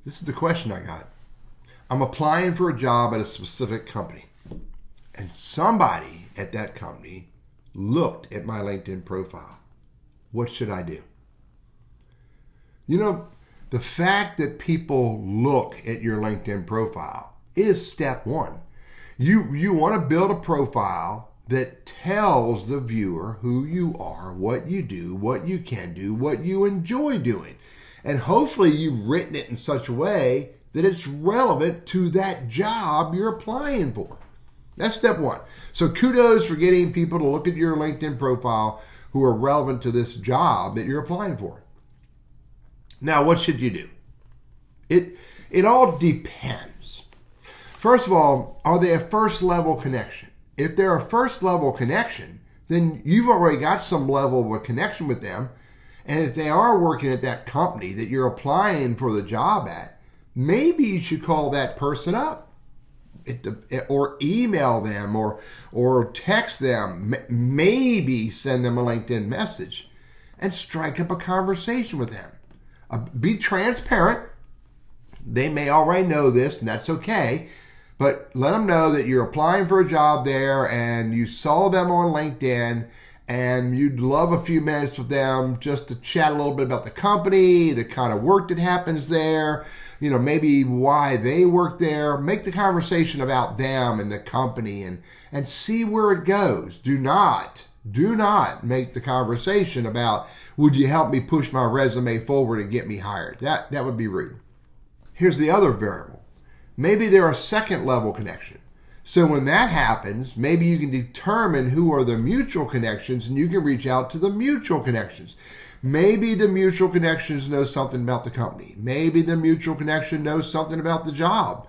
This is the question I got. I'm applying for a job at a specific company, and somebody at that company looked at my LinkedIn profile. What should I do? You know, the fact that people look at your LinkedIn profile is step one. You want to build a profile that tells the viewer who you are, what you do, what you can do, what you enjoy doing. And hopefully you've written it in such a way that it's relevant to that job you're applying for. That's step one. So kudos for getting people to look at your LinkedIn profile who are relevant to this job that you're applying for. Now, what should you do? It all depends. First of all, are they a first level connection? If they're a first level connection, then you've already got some level of a connection with them. And if they are working at that company that you're applying for the job at, maybe you should call that person up or email them or text them, maybe send them a LinkedIn message and strike up a conversation with them. Be transparent. They may already know this, and that's okay. But let them know that you're applying for a job there and you saw them on LinkedIn and you'd love a few minutes with them just to chat a little bit about the company, the kind of work that happens there, maybe why they work there. Make the conversation about them and the company and see where it goes. Do not make the conversation about, would you help me push my resume forward and get me hired? That would be rude. Here's the other variable. Maybe they're a second level connection. So when that happens, maybe you can determine who are the mutual connections and you can reach out to the mutual connections. Maybe the mutual connections know something about the company. Maybe the mutual connection knows something about the job.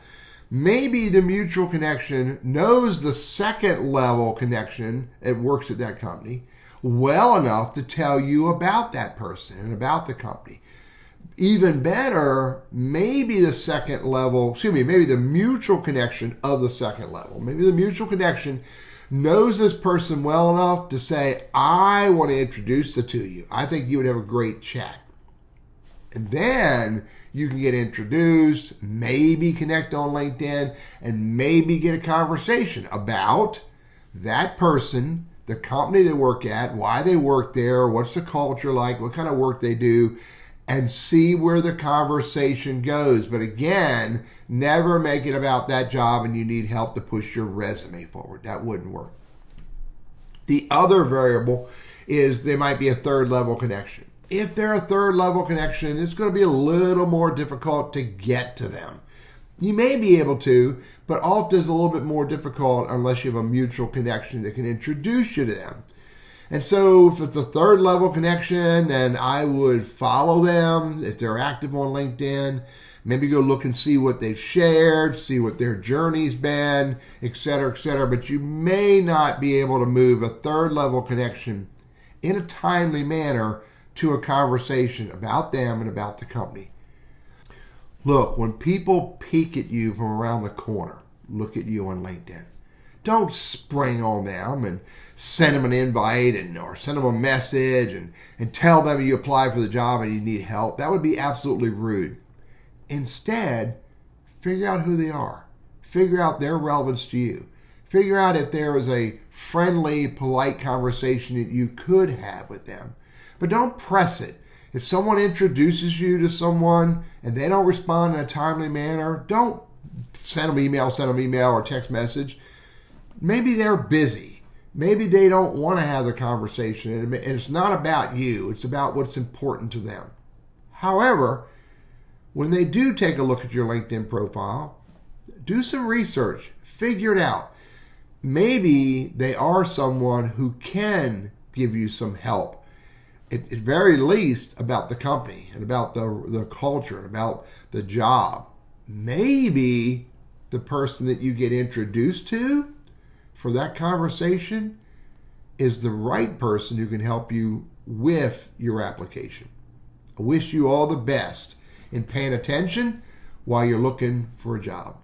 Maybe the mutual connection knows the second level connection that works at that company well enough to tell you about that person and about the company. Even better, maybe maybe the mutual connection of the second level. Maybe the mutual connection knows this person well enough to say, I want to introduce the two of you. I think you would have a great chat. And then you can get introduced, maybe connect on LinkedIn, and maybe get a conversation about that person, the company they work at, why they work there, what's the culture like, what kind of work they do, and see where the conversation goes. But again, never make it about that job and you need help to push your resume forward. That wouldn't work. The other variable is they might be a third level connection. If they're a third level connection, it's going to be a little more difficult to get to them. You may be able to, but often it's a little bit more difficult unless you have a mutual connection that can introduce you to them. And so if it's a third level connection, then I would follow them if they're active on LinkedIn. Maybe go look and see what they've shared, see what their journey's been, et cetera, et cetera. But you may not be able to move a third level connection in a timely manner to a conversation about them and about the company. Look, when people peek at you from around the corner, look at you on LinkedIn, don't spring on them and send them an invite or send them a message and tell them you applied for the job and you need help. That would be absolutely rude. Instead, figure out who they are. Figure out their relevance to you. Figure out if there is a friendly, polite conversation that you could have with them. But don't press it. If someone introduces you to someone and they don't respond in a timely manner, don't send them email or text message. Maybe they're busy. Maybe they don't want to have the conversation. And it's not about you. It's about what's important to them. However, when they do take a look at your LinkedIn profile, do some research. Figure it out. Maybe they are someone who can give you some help. At very least about the company and about the culture and about the job. Maybe the person that you get introduced to for that conversation is the right person who can help you with your application. I wish you all the best in paying attention while you're looking for a job.